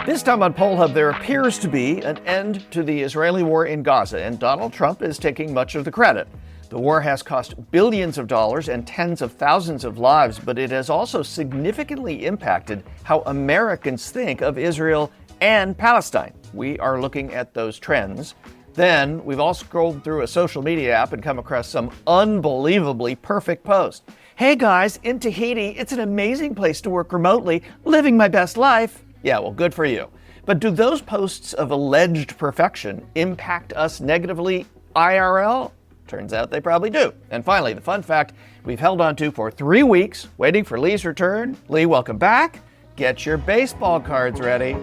This time on Poll Hub, there appears to be an end to the Israeli war in Gaza, and Donald Trump is taking much of the credit. The war has cost billions of dollars and tens of thousands of lives, but it has also significantly impacted how Americans think of Israel and Palestine. We are looking at those trends. Then we've all scrolled through a social media app and come across some unbelievably perfect post. Hey guys, in Tahiti, it's an amazing place to work remotely, living my best life. Yeah, well, good for you. But do those posts of alleged perfection impact us negatively IRL? Turns out they probably do. And finally, the fun fact we've held on to for 3 weeks, waiting for Lee's return. Lee, welcome back. Get your baseball cards ready.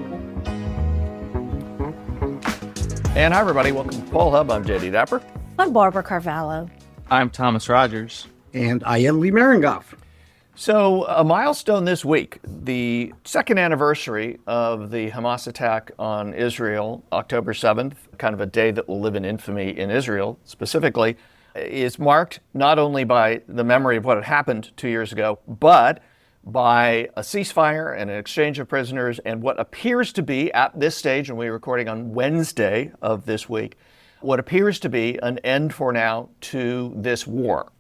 And hi, everybody. Welcome to Poll Hub. I'm JD Dapper. I'm Barbara Carvalho. I'm Thomas Rogers. And I am Lee Marengoff. So a milestone this week, the second anniversary of the Hamas attack on Israel, October 7th, kind of a day that will live in infamy in Israel specifically, is marked not only by the memory of what had happened 2 years ago, but by a ceasefire and an exchange of prisoners and what appears to be, at this stage, and we're recording on Wednesday of this week, what appears to be an end for now to this war.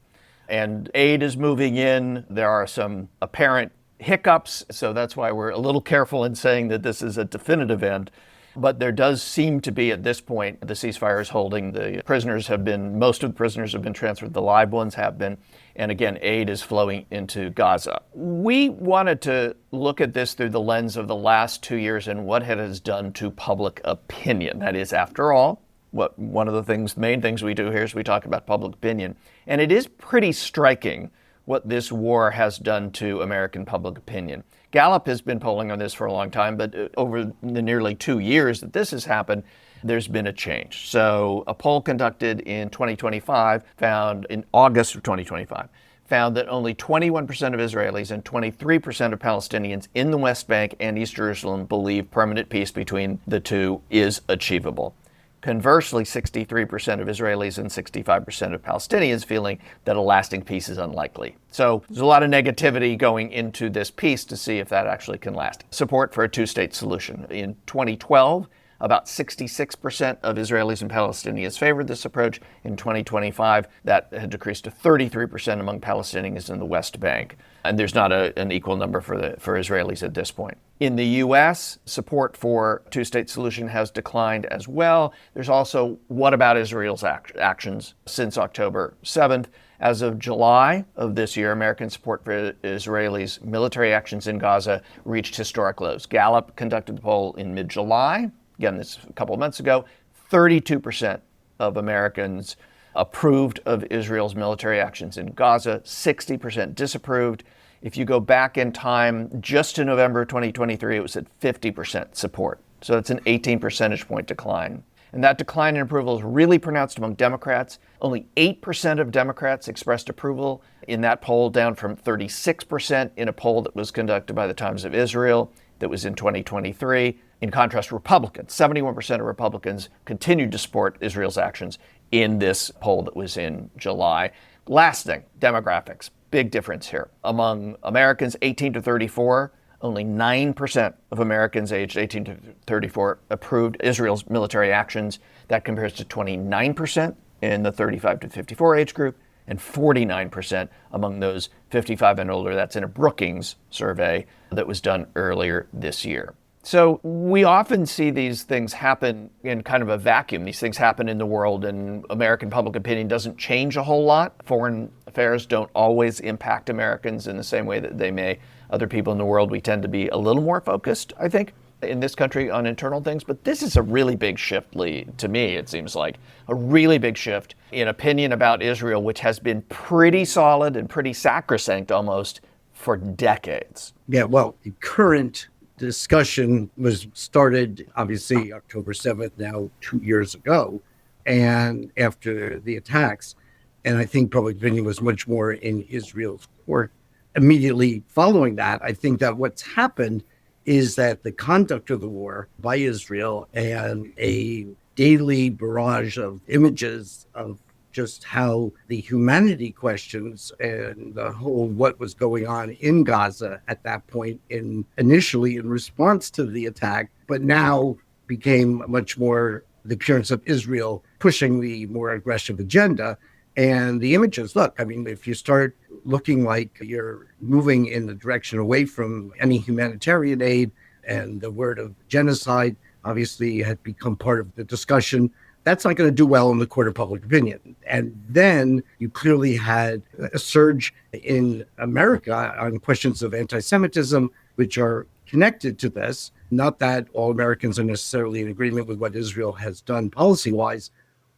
And aid is moving in. There are some apparent hiccups, so that's why we're a little careful in saying that this is a definitive end. But there does seem to be, at this point, the ceasefire is holding. The prisoners have been, most of the prisoners have been transferred. The live ones have been. And again, aid is flowing into Gaza. We wanted to look at this through the lens of the last 2 years and what it has done to public opinion. That is, after all, one of the main things we do here is we talk about public opinion. And it is pretty striking what this war has done to American public opinion. Gallup has been polling on this for a long time, but over the nearly 2 years that this has happened, there's been a change. So a poll conducted in 2025 in August of 2025, found that only 21% of Israelis and 23% of Palestinians in the West Bank and East Jerusalem believe permanent peace between the two is achievable. Conversely, 63% of Israelis and 65% of Palestinians feeling that a lasting peace is unlikely. So there's a lot of negativity going into this peace to see if that actually can last. Support for a two-state solution. In 2012, about 66% of Israelis and Palestinians favored this approach. In 2025, that had decreased to 33% among Palestinians in the West Bank. And there's not an equal number for Israelis at this point. In the U.S., support for two-state solution has declined as well. There's also what about Israel's actions since October 7th. As of July of this year, American support for Israelis' military actions in Gaza reached historic lows. Gallup conducted the poll in mid-July. Again, this a couple of months ago. 32% of Americans approved of Israel's military actions in Gaza, 60% disapproved. If you go back in time, just to November 2023, it was at 50% support. So it's an 18 percentage point decline. And that decline in approval is really pronounced among Democrats. Only 8% of Democrats expressed approval in that poll, down from 36% in a poll that was conducted by the Times of Israel that was in 2023. In contrast, Republicans, 71% of Republicans continued to support Israel's actions in this poll that was in July. Last thing, demographics. Big difference here. Among Americans 18 to 34, only 9% of Americans aged 18 to 34 approved Israel's military actions. That compares to 29% in the 35 to 54 age group and 49% among those 55 and older. That's in a Brookings survey that was done earlier this year. So we often see these things happen in kind of a vacuum. These things happen in the world and American public opinion doesn't change a whole lot. Foreign affairs don't always impact Americans in the same way that they may other people in the world. We tend to be a little more focused, I think, in this country on internal things. But this is a really big shift, Lee, to me, it seems like. A really big shift in opinion about Israel, which has been pretty solid and pretty sacrosanct almost for decades. Yeah, well, the current discussion was started, obviously, October 7th, now 2 years ago, and after the attacks. And I think public opinion was much more in Israel's court. Immediately following that, I think that what's happened is that the conduct of the war by Israel and a daily barrage of images of just how the humanity questions and the whole what was going on in Gaza at that point initially in response to the attack, but now became much more the appearance of Israel pushing the more aggressive agenda. And the images, look, I mean, if you start looking like you're moving in the direction away from any humanitarian aid, and the word of genocide obviously had become part of the discussion, that's not going to do well in the court of public opinion. And then you clearly had a surge in America on questions of anti-Semitism, which are connected to this. Not that all Americans are necessarily in agreement with what Israel has done policy-wise,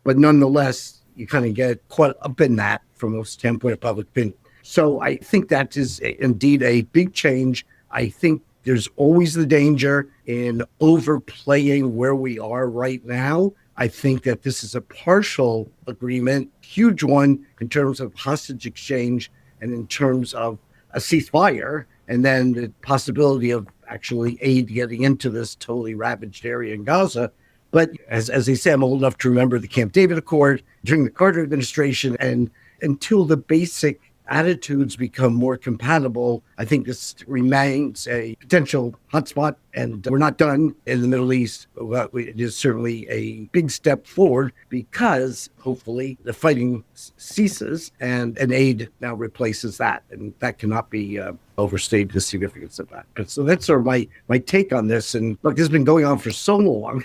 but nonetheless, you kind of get caught up in that from a standpoint of public opinion. So I think that is indeed a big change. I think there's always the danger in overplaying where we are right now. I think that this is a partial agreement, huge one in terms of hostage exchange and in terms of a ceasefire, and then the possibility of actually aid getting into this totally ravaged area in Gaza. But as they say, I'm old enough to remember the Camp David Accord during the Carter administration, and until the basic attitudes become more compatible, I think this remains a potential hotspot, and we're not done in the Middle East. But it is certainly a big step forward because hopefully the fighting ceases and an aid now replaces that. And that cannot be overstated, the significance of that. So that's sort of my take on this. And look, this has been going on for so long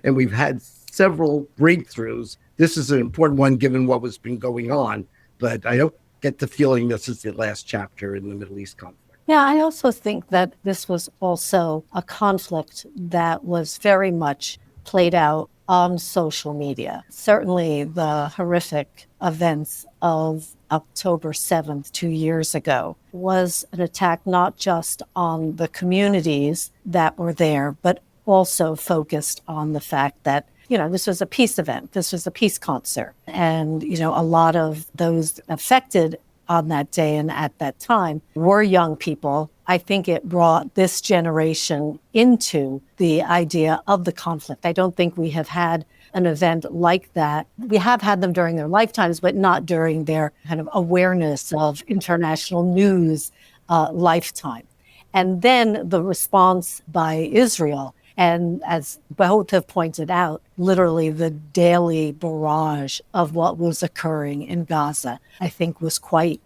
and we've had several breakthroughs. This is an important one given what was been going on, but I don't get the feeling this is the last chapter in the Middle East conflict. Yeah, I also think that this was also a conflict that was very much played out on social media. Certainly the horrific events of October 7th, 2 years ago, was an attack not just on the communities that were there, but also focused on the fact that this was a peace event. This was a peace concert. And, a lot of those affected on that day and at that time were young people. I think it brought this generation into the idea of the conflict. I don't think we have had an event like that. We have had them during their lifetimes, but not during their kind of awareness of international news lifetime. And then the response by Israel, and as both have pointed out, literally the daily barrage of what was occurring in Gaza, I think was quite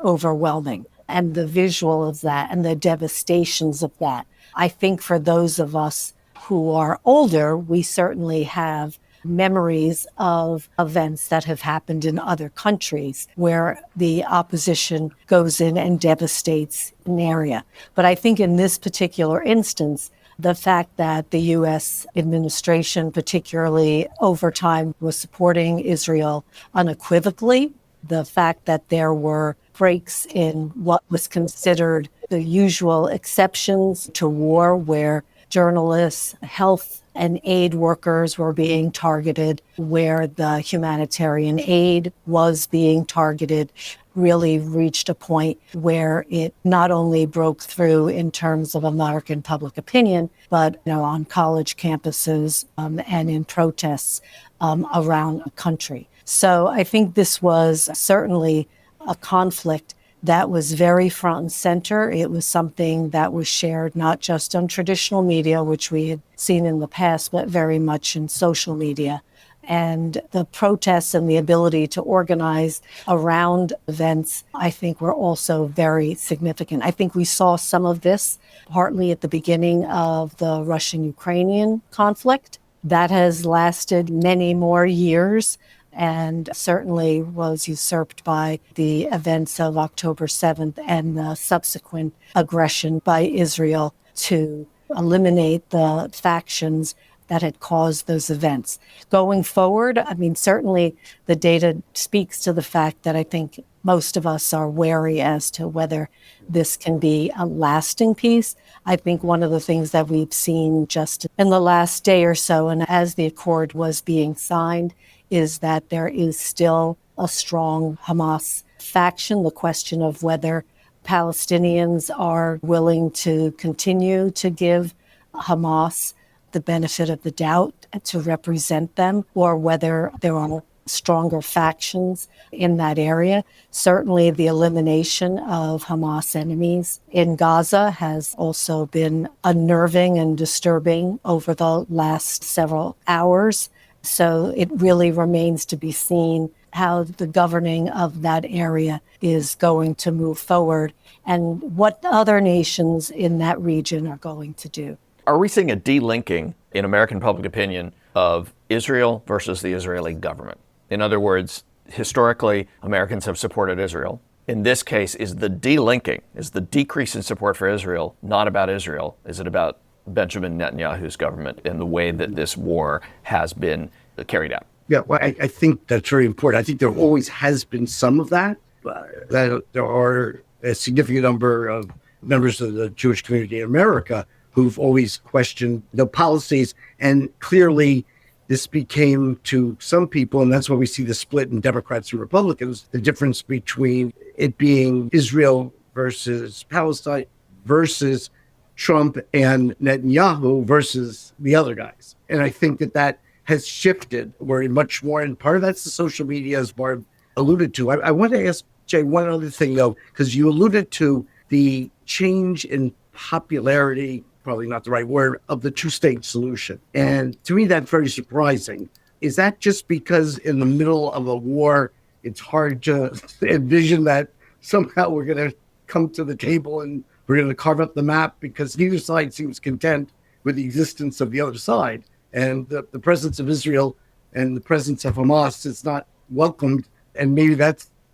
overwhelming. And the visual of that and the devastations of that, I think for those of us who are older, we certainly have memories of events that have happened in other countries where the opposition goes in and devastates an area. But I think in this particular instance, the fact that the U.S. administration, particularly over time, was supporting Israel unequivocally, the fact that there were breaks in what was considered the usual exceptions to war, where journalists, health and aid workers were being targeted, where the humanitarian aid was being targeted, really reached a point where it not only broke through in terms of American public opinion, but on college campuses and in protests around the country. So I think this was certainly a conflict that was very front and center. It was something that was shared not just on traditional media, which we had seen in the past, but very much in social media. And the protests and the ability to organize around events, I think, were also very significant. I think we saw some of this partly at the beginning of the Russian-Ukrainian conflict. That has lasted many more years and certainly was usurped by the events of October 7th and the subsequent aggression by Israel to eliminate the factions that had caused those events. Going forward, certainly the data speaks to the fact that I think most of us are wary as to whether this can be a lasting peace. I think one of the things that we've seen just in the last day or so, and as the accord was being signed, is that there is still a strong Hamas faction. The question of whether Palestinians are willing to continue to give Hamas the benefit of the doubt to represent them, or whether there are stronger factions in that area. Certainly the elimination of Hamas enemies in Gaza has also been unnerving and disturbing over the last several hours. So it really remains to be seen how the governing of that area is going to move forward and what other nations in that region are going to do. Are we seeing a delinking in American public opinion of Israel versus the Israeli government? In other words, historically, Americans have supported Israel. In this case, is the delinking, is the decrease in support for Israel not about Israel? Is it about Benjamin Netanyahu's government and the way that this war has been carried out? Yeah, well, I think that's very important. I think there always has been some of that. That there are a significant number of members of the Jewish community in America who've always questioned the policies. And clearly, this became to some people, and that's why we see the split in Democrats and Republicans, the difference between it being Israel versus Palestine versus Trump and Netanyahu versus the other guys. And I think that has shifted. We're much more, and part of that's the social media, as Barb alluded to. I want to ask Jay one other thing, though, because you alluded to the change in popularity, probably not the right word, of the two-state solution. And to me, that's very surprising. Is that just because in the middle of a war, it's hard to envision that somehow we're going to come to the table and we're going to carve up the map because neither side seems content with the existence of the other side? And the presence of Israel and the presence of Hamas is not welcomed. And maybe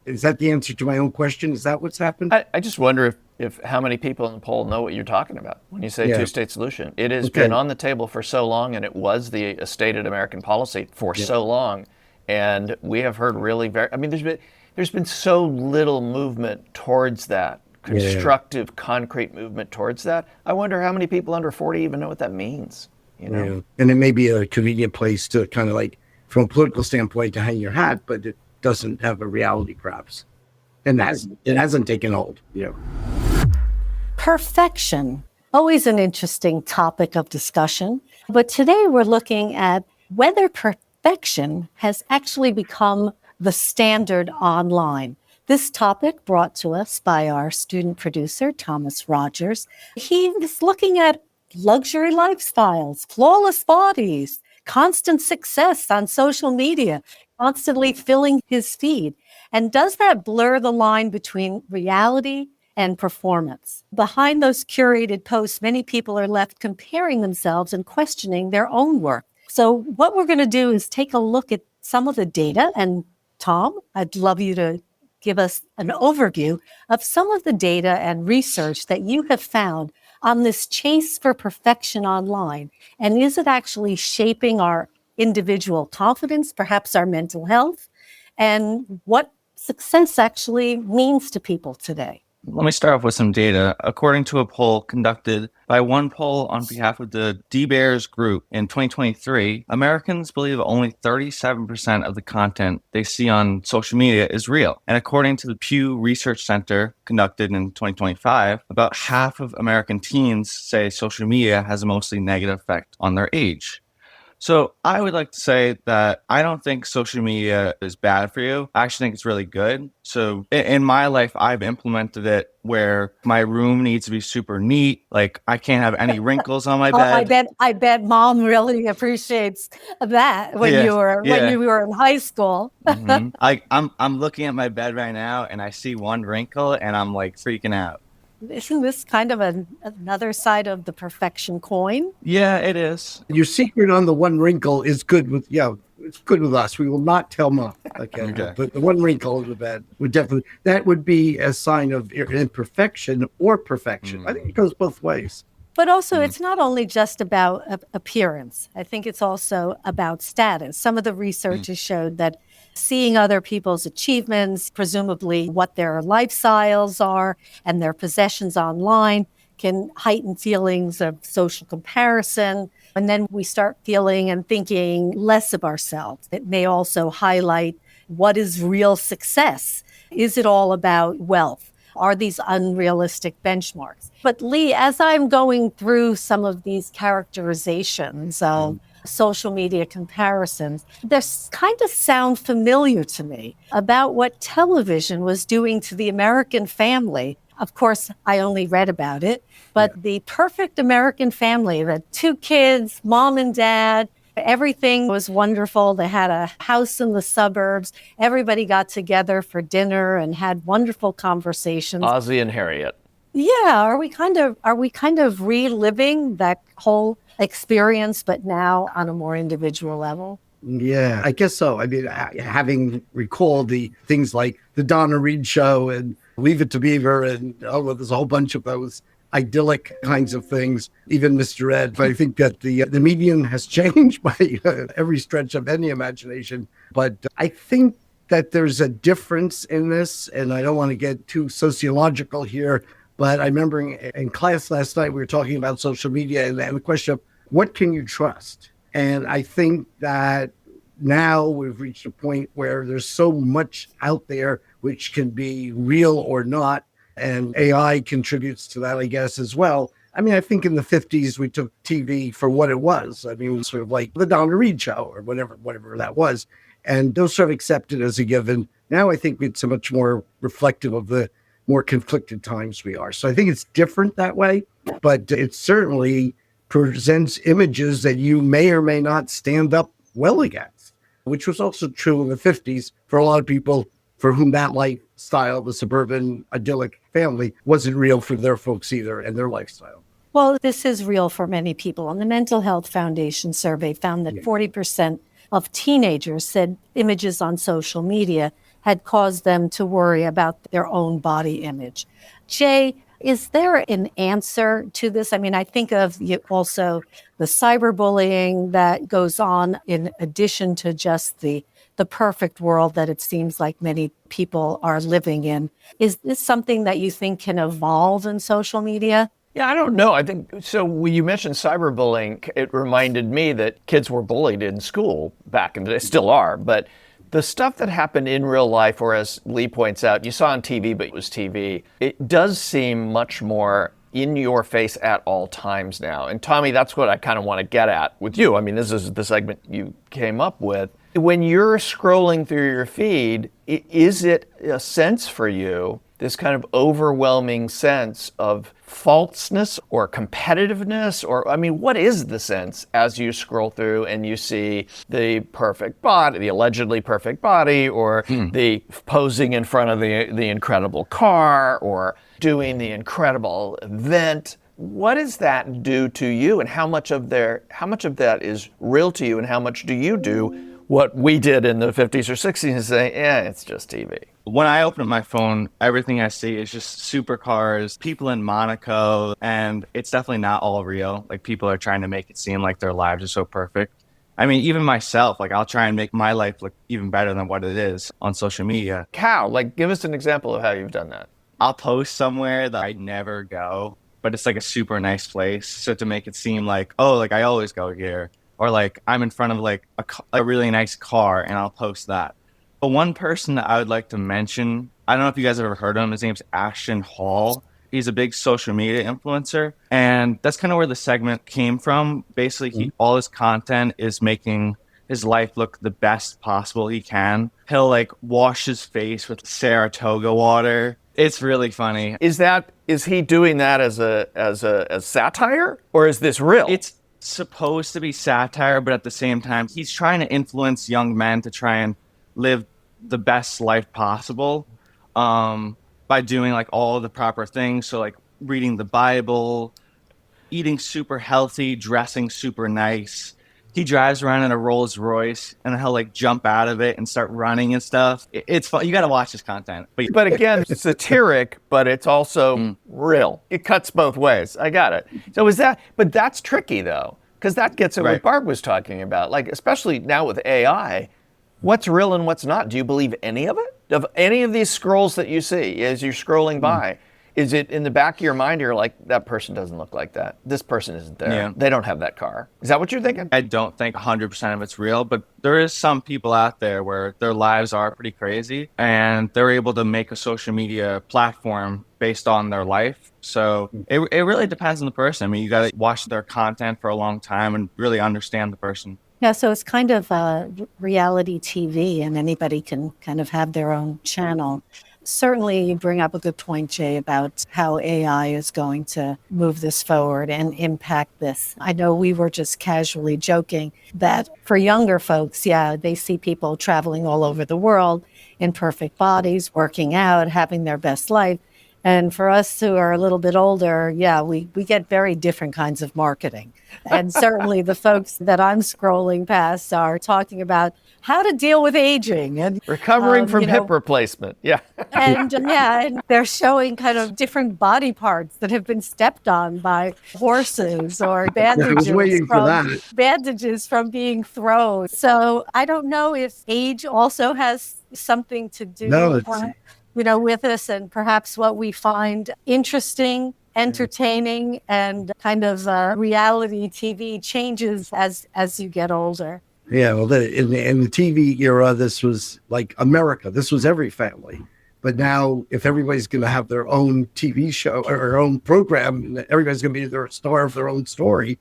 is that the answer to my own question? Is that what's happened? I just wonder if how many people in the poll know what you're talking about when you say two-state solution. It has been on the table for so long, and it was the stated American policy for so long. And we have heard really there's been so little movement towards that, constructive, concrete movement towards that. I wonder how many people under 40 even know what that means. You know? Yeah. And it may be a convenient place to kind of like, from a political standpoint, to hang your hat, but it doesn't have a reality, perhaps. And it hasn't taken hold. Yeah. Perfection, always an interesting topic of discussion. But today we're looking at whether perfection has actually become the standard online. This topic brought to us by our student producer, Thomas Rogers. He is looking at luxury lifestyles, flawless bodies, constant success on social media, constantly filling his feed. And does that blur the line between reality and performance? Behind those curated posts, many people are left comparing themselves and questioning their own work. So what we're going to do is take a look at some of the data. And Tom, I'd love you to give us an overview of some of the data and research that you have found on this chase for perfection online. And is it actually shaping our individual confidence, perhaps our mental health, and what success actually means to people today? Let me start off with some data. According to a poll conducted by One Poll on behalf of the D-Bears Group in 2023, Americans believe only 37% of the content they see on social media is real. And according to the Pew Research Center conducted in 2025, about half of American teens say social media has a mostly negative effect on their age. So I would like to say that I don't think social media is bad for you. I actually think it's really good. So in my life, I've implemented it where my room needs to be super neat. Like I can't have any wrinkles on my bed. I bet mom really appreciates that when you were in high school. Mm-hmm. I'm looking at my bed right now and I see one wrinkle and I'm like freaking out. Isn't this kind of another side of the perfection coin? Yeah, it is. Your secret on the one wrinkle is good with, it's good with us. We will not tell mom. Okay. But the one wrinkle in the bed that would be a sign of imperfection or perfection. I think it goes both ways. But also, it's not only just about appearance. I think it's also about status. Some of the research has showed that seeing other people's achievements, presumably what their lifestyles are and their possessions online, can heighten feelings of social comparison. And then we start feeling and thinking less of ourselves. It may also highlight what is real success. Is it all about wealth? are these unrealistic benchmarks. But Lee, as I'm going through some of these characterizations of social media comparisons, they kind of sound familiar to me about what television was doing to the American family. Of course, I only read about it, but the perfect American family, the two kids, mom and dad, everything was wonderful. They had a house in the suburbs. Everybody got together for dinner and had wonderful conversations. Ozzie and Harriet. Yeah, are we kind of reliving that whole experience, but now on a more individual level? Yeah, I guess so. I mean, having recalled the things like the Donna Reed show and Leave It to Beaver, and there's a whole bunch of those idyllic kinds of things, even Mr. Ed. I think that the medium has changed by every stretch of any imagination. But I think that there's a difference in this, and I don't want to get too sociological here, but I remember in class last night, we were talking about social media and the question of what can you trust? And I think that now we've reached a point where there's so much out there which can be real or not. And AI contributes to that, I guess, as well. I mean, I think in the 50s, we took TV for what it was. I mean, it was sort of like the Donna Reed show or whatever that was. And those sort of accepted as a given. Now I think it's a much more reflective of the more conflicted times we are. So I think it's different that way, but it certainly presents images that you may or may not stand up well against, which was also true in the 50s for a lot of people for whom that lifestyle, the suburban idyllic family, wasn't real for their folks either and their lifestyle. Well, this is real for many people. And the Mental Health Foundation survey found that 40% of teenagers said images on social media had caused them to worry about their own body image. Jay, is there an answer to this? I mean, I think of also the cyberbullying that goes on in addition to just the perfect world that it seems like many people are living in. Is this something that you think can evolve in social media? Yeah, I don't know. I think so. When you mentioned cyberbullying, it reminded me that kids were bullied in school back in the day, still are. But the stuff that happened in real life, or as Lee points out, you saw on TV, but it was TV, it does seem much more in your face at all times now. And Tommy, that's what I kind of want to get at with you. I mean, this is the segment you came up with. When you're scrolling through your feed, is it a sense for you, this kind of overwhelming sense of falseness or competitiveness? Or, I mean, what is the sense as you scroll through and you see the perfect body, the allegedly perfect body, or the posing in front of the incredible car, or doing the incredible event? What does that do to you, and how much of that is real to you, and how much do you do what we did in the 50s or 60s and say, it's just TV? When I open up my phone, everything I see is just supercars, people in Monaco, and it's definitely not all real. Like, people are trying to make it seem like their lives are so perfect. I mean, even myself, like, I'll try and make my life look even better than what it is on social media. How? Like, give us an example of how you've done that. I'll post somewhere that I never go, but it's like a super nice place. So to make it seem like, oh, like I always go here. Or like I'm in front of like a really nice car, and I'll post that. But one person that I would like to mention, I don't know if you guys have ever heard of him. His name's Ashton Hall. He's a big social media influencer. And that's kind of where the segment came from. Basically, all his content is making his life look the best possible he can. He'll like wash his face with Saratoga water. It's really funny. Is he doing that as satire, or is this real? It's supposed to be satire, but at the same time, he's trying to influence young men to try and live the best life possible by doing like all the proper things. So like reading the Bible, eating super healthy, dressing super nice. He drives around in a Rolls Royce, and he'll like jump out of it and start running and stuff. It's fun. You got to watch his content. But again, it's satiric, but it's also real. It cuts both ways. I got it. So but that's tricky though, because that gets at what Barb was talking about. Like, especially now with AI, what's real and what's not? Do you believe any of it? Of any of these scrolls that you see as you're scrolling by? Is it in the back of your mind, you're like, that person doesn't look like that. This person isn't there. Yeah. They don't have that car. Is that what you're thinking? I don't think 100% of it's real, but there is some people out there where their lives are pretty crazy, and they're able to make a social media platform based on their life. So it really depends on the person. I mean, you got to watch their content for a long time and really understand the person. Yeah, so it's kind of reality TV, and anybody can kind of have their own channel. Certainly, you bring up a good point, Jay, about how AI is going to move this forward and impact this. I know we were just casually joking that for younger folks, yeah, they see people traveling all over the world in perfect bodies, working out, having their best life. And for us who are a little bit older, yeah, we get very different kinds of marketing. And certainly the folks that I'm scrolling past are talking about how to deal with aging and Recovering from hip replacement. Yeah. and they're showing kind of different body parts that have been stepped on by horses or bandages from being thrown. So I don't know if age also has something to do with this, and perhaps what we find interesting, entertaining, and kind of reality TV changes as you get older. Yeah, well, in the TV era, this was like America. This was every family. But now, if everybody's going to have their own TV show or their own program, everybody's going to be their star of their own story,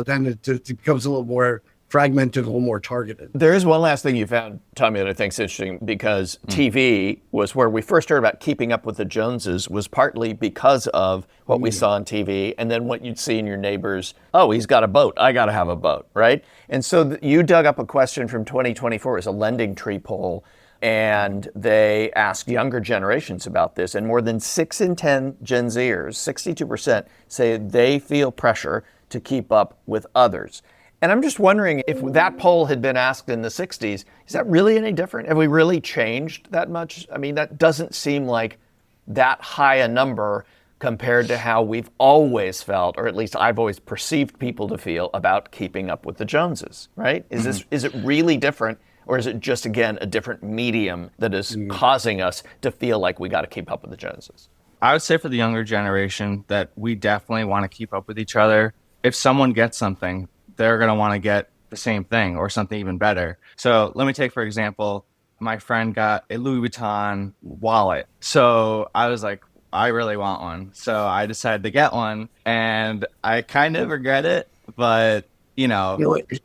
then it becomes a little more fragmented, a little more targeted. There is one last thing you found, Tommy, that I think is interesting, because TV was where we first heard about keeping up with the Joneses, was partly because of what we saw on TV, and then what you'd see in your neighbors. Oh, he's got a boat. I got to have a boat, right? And so you dug up a question from 2024. It was a Lending Tree poll, and they asked younger generations about this, and more than 6 in 10 Gen Zers, 62%, say they feel pressure to keep up with others. And I'm just wondering, if that poll had been asked in the 60s, is that really any different? Have we really changed that much? I mean, that doesn't seem like that high a number compared to how we've always felt, or at least I've always perceived people to feel about keeping up with the Joneses, right? Is it really different, or is it just, again, a different medium that is causing us to feel like we got to keep up with the Joneses? I would say for the younger generation that we definitely want to keep up with each other. If someone gets something, they're going to want to get the same thing or something even better. So let me take, for example, my friend got a Louis Vuitton wallet. So I was like, I really want one. So I decided to get one, and I kind of regret it, but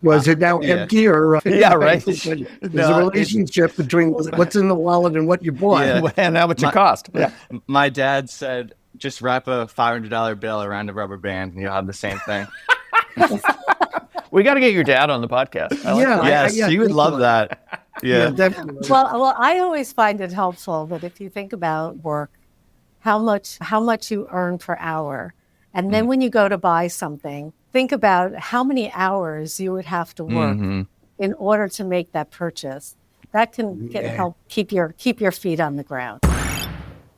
was it now empty or? Yeah, right. There's a relationship between what's in the wallet and what you bought. Yeah. And how much it cost. Yeah. My dad said, just wrap a $500 bill around a rubber band and you'll have the same thing. We got to get your dad on the podcast. Yes, you would love that. Yeah, definitely. Well, I always find it helpful that if you think about work, how much you earn per hour, and then when you go to buy something, think about how many hours you would have to work in order to make that purchase. That can help keep your feet on the ground.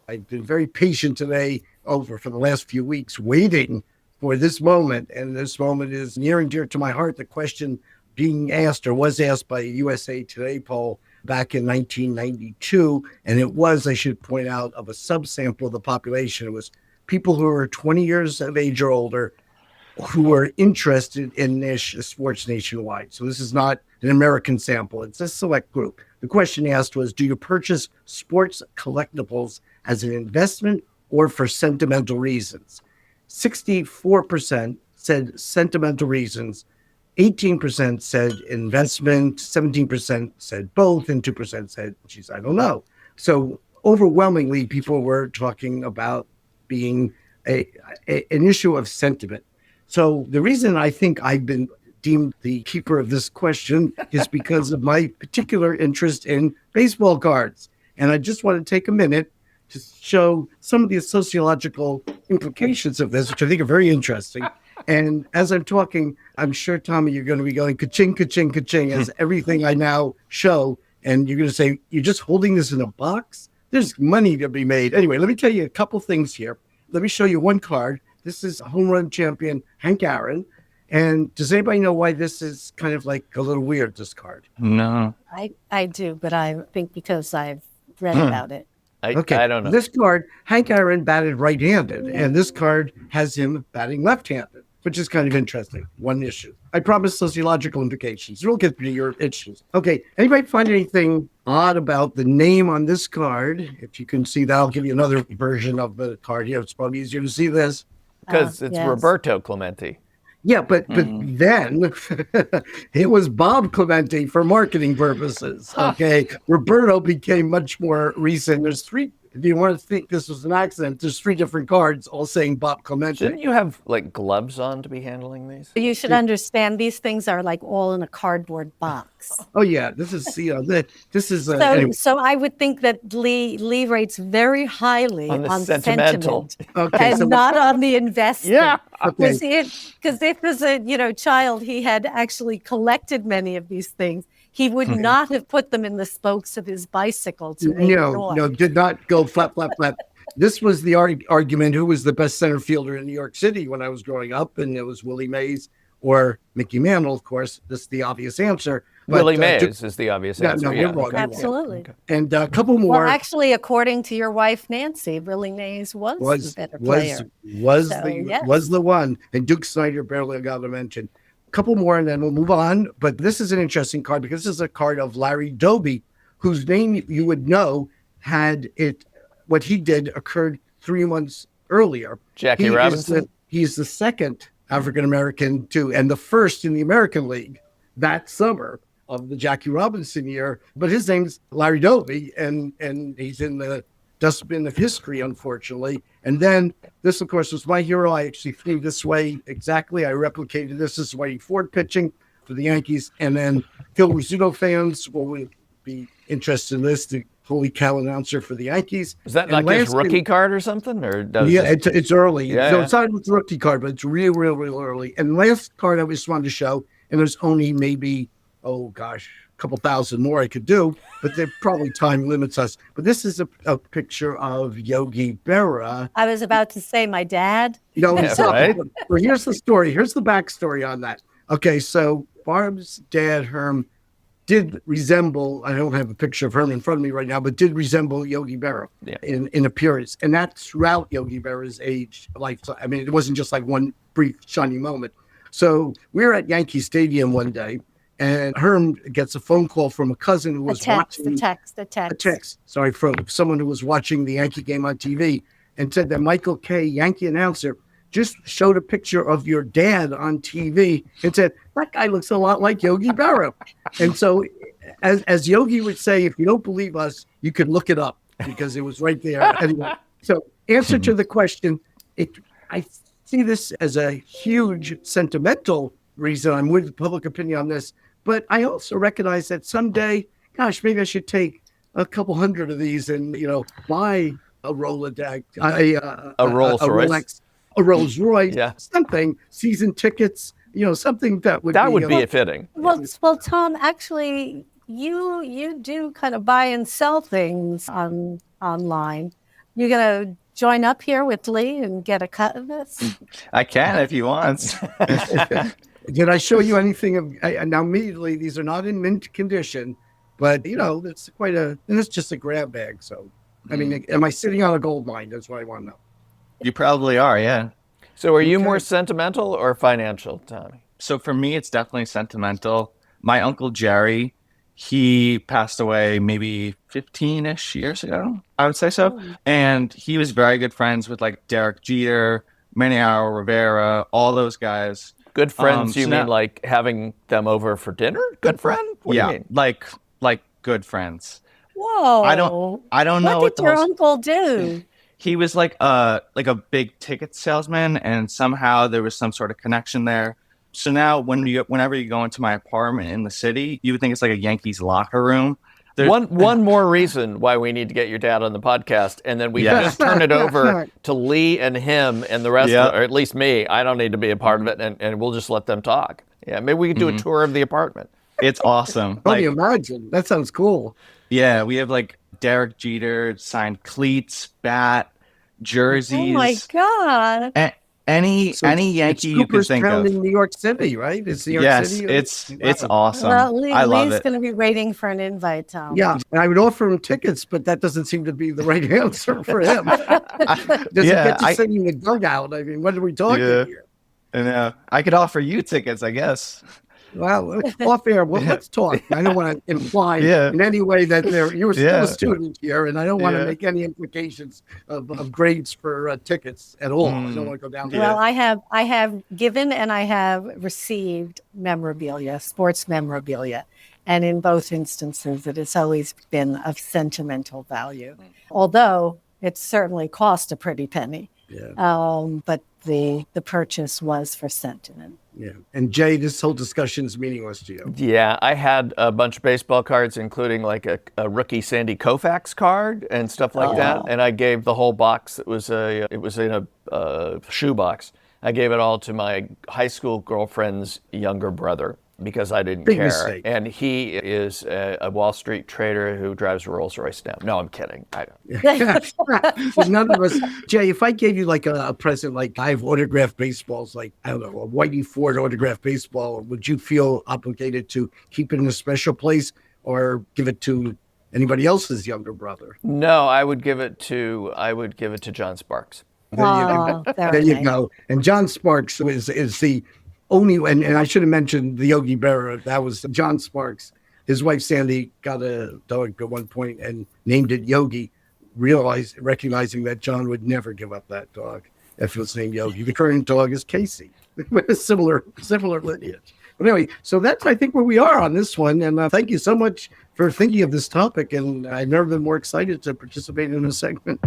I've been very patient today for the last few weeks, waiting for this moment, and this moment is near and dear to my heart. The question being asked, or was asked, by a USA Today poll back in 1992, and it was, I should point out, of a subsample of the population. It was people who were 20 years of age or older who were interested in sports nationwide. So this is not an American sample. It's a select group. The question asked was, do you purchase sports collectibles as an investment or for sentimental reasons? 64% said sentimental reasons, 18% said investment, 17% said both, and 2% said, geez, I don't know. So overwhelmingly, people were talking about being an issue of sentiment. So the reason I think I've been deemed the keeper of this question is because of my particular interest in baseball cards. And I just want to take a minute to show some of the sociological implications of this, which I think are very interesting. And as I'm talking, I'm sure, Tommy, you're going to be going ka-ching, ka-ching, ka-ching as everything I now show. And you're going to say, you're just holding this in a box? There's money to be made. Anyway, let me tell you a couple things here. Let me show you one card. This is home run champion Hank Aaron. And does anybody know why this is kind of like a little weird, this card? No. I do, but I think because I've read about it. I don't know. This card, Hank Aaron batted right-handed, and this card has him batting left-handed. which is kind of interesting. One issue. I promise sociological implications. We'll get to your issues. Okay. Anybody find anything odd about the name on this card? If you can see that, I'll give you another version of the card here. It's probably easier to see this. Because it's yes. Roberto Clemente. Yeah, but then it was Bob Clemente for marketing purposes. Okay. Roberto became much more recent. There's three. If you want to think this was an accident, there's three different cards all saying Bob Clemente. Shouldn't you have like gloves on to be handling these? You should understand these things are like all in a cardboard box. Oh yeah, this is this is So I would think that Lee rates very highly On the on sentimental. sentiment okay. and So not on the investment. Yeah. okay. Because if as a child he had actually collected many of these things, he would not have put them in the spokes of his bicycle to make noise. No, did not go flap, flap, flap. This was the argument, who was the best center fielder in New York City when I was growing up, and it was Willie Mays or Mickey Mantle, of course. This is the obvious answer. But, Willie Mays is the obvious answer. No, yeah. you're wrong. Okay. Absolutely. Okay. And a couple more. Well, actually, according to your wife Nancy, Willie Mays was the better player. Was Yes. the one. And Duke Snyder barely got a mention. Couple more and then we'll move on. But this is an interesting card because this is a card of Larry Doby, whose name you would know had it, what he did occurred 3 months earlier. Jackie Robinson? He's the second African-American and the first in the American League that summer of the Jackie Robinson year. But his name's Larry Doby, and he's in the dustbin of history, unfortunately. And then this, of course, was my hero. I actually threw this way exactly. I replicated this. This is Whitey Ford pitching for the Yankees. And then Phil Rizzuto fans will be interested in this, the holy cow announcer for the Yankees. Is that like his rookie card or something? Or it's early. Yeah, so yeah. it's not with the rookie card, but it's real early. And last card I just wanted to show, and there's only maybe, a couple thousand more I could do, but they're probably time limits us. But this is a picture of Yogi Berra. I was about to say my dad. No, Yeah, right? Well, here's the story. Here's the backstory on that. Okay, so Barb's dad, Herm, did resemble, I don't have a picture of Herm in front of me right now, but did resemble Yogi Berra in appearance. And that's throughout Yogi Berra's life. I mean, it wasn't just like one brief shining moment. So we were at Yankee Stadium one day, and Herm gets a phone call from a cousin who was watching. A text. Sorry, from someone who was watching the Yankee game on TV, and said that Michael Kay, Yankee announcer, just showed a picture of your dad on TV and said, that guy looks a lot like Yogi Berra. And so, as Yogi would say, if you don't believe us, you can look it up because it was right there. Anyway, so answer to the question, I see this as a huge sentimental reason. I'm with public opinion on this, but I also recognize that someday, maybe I should take a couple hundred of these and, buy a Rolodex, A Rolls Royce. Rolex, a Rolls Royce, Yeah. something, season tickets, something that would be fitting. Well, Tom, actually, you do kind of buy and sell things online. You're gonna join up here with Lee and get a cut of this? I can if you want. Did I show you anything of? Now, immediately, these are not in mint condition, but it's and it's just a grab bag. So, I mean, am I sitting on a gold mine? That's what I want to know. You probably are, yeah. So are you more sentimental or financial, Tommy? So for me, it's definitely sentimental. My uncle Jerry, he passed away maybe 15-ish years ago, I would say so. And he was very good friends with like Derek Jeter, Mariano Rivera, all those guys. Good friends, you mean like having them over for dinner? Good friend? What do you mean? like good friends. Whoa. I don't know what did your uncle do? He was like a big ticket salesman, and somehow there was some sort of connection there. So now whenever you go into my apartment in the city, you would think it's like a Yankees locker room. One more reason why we need to get your dad on the podcast, and then we just turn it over to Lee and him and the rest of it, or at least me. I don't need to be a part of it, and we'll just let them talk. Yeah, maybe we could do a tour of the apartment. It's awesome. Can you imagine? That sounds cool. Yeah, we have like Derek Jeter signed cleats, bat, jerseys. Oh my God. Any Yankee you could think of. in New York City, right? It's New York City. It's awesome. Well, I love Lee's it. going to be waiting for an invite, Tom. Yeah, and I would offer him tickets, but that doesn't seem to be the right answer for him. Does he get to sit in the dugout? I mean, what are we talking here? And I could offer you tickets, I guess. Well, off air. Well, let's talk. I don't want to imply in any way that you're still a student here, and I don't want to make any implications of grades for tickets at all. I don't want to go down there. Well, I have given and I have received memorabilia, sports memorabilia. And in both instances, it has always been of sentimental value, although it certainly cost a pretty penny. But the purchase was for sentiment. Yeah. And Jay, this whole discussion is meaningless to you. Yeah, I had a bunch of baseball cards, including like a rookie Sandy Koufax card and stuff like that. And I gave the whole box. It was in a shoe box. I gave it all to my high school girlfriend's younger brother because I didn't care. Mistake. And he is a Wall Street trader who drives a Rolls Royce now. No, I'm kidding. I don't. None of us. Jay, if I gave you like a present, like I have autographed baseballs, like, I don't know, a Whitey Ford autographed baseball, would you feel obligated to keep it in a special place or give it to anybody else's younger brother? No, I would give it to John Sparks. There you go. And John Sparks is the only, and I should have mentioned the Yogi Berra. That was John Sparks. His wife Sandy got a dog at one point and named it Yogi, recognizing that John would never give up that dog if it was named Yogi. The current dog is Casey, with a similar lineage. But anyway, so that's, I think, where we are on this one. And thank you so much for thinking of this topic. And I've never been more excited to participate in a segment.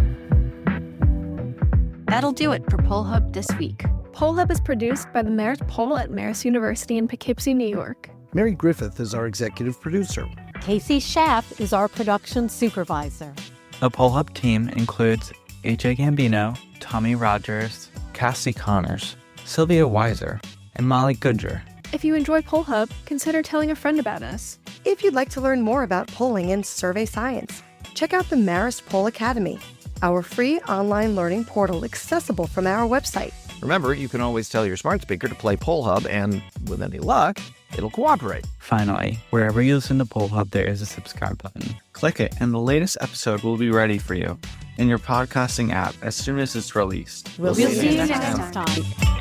That'll do it for Poll Hub this week. Poll Hub is produced by the Marist Poll at Marist University in Poughkeepsie, New York. Mary Griffith is our executive producer. Casey Schaff is our production supervisor. The Poll Hub team includes AJ Gambino, Tommy Rogers, Cassie Connors, Sylvia Weiser, and Molly Goodger. If you enjoy Poll Hub, consider telling a friend about us. If you'd like to learn more about polling and survey science, check out the Marist Poll Academy, our free online learning portal accessible from our website. Remember, you can always tell your smart speaker to play Poll Hub, and with any luck, it'll cooperate. Finally, wherever you listen to Poll Hub, there is a subscribe button. Click it, and the latest episode will be ready for you in your podcasting app as soon as it's released. We'll see you next time.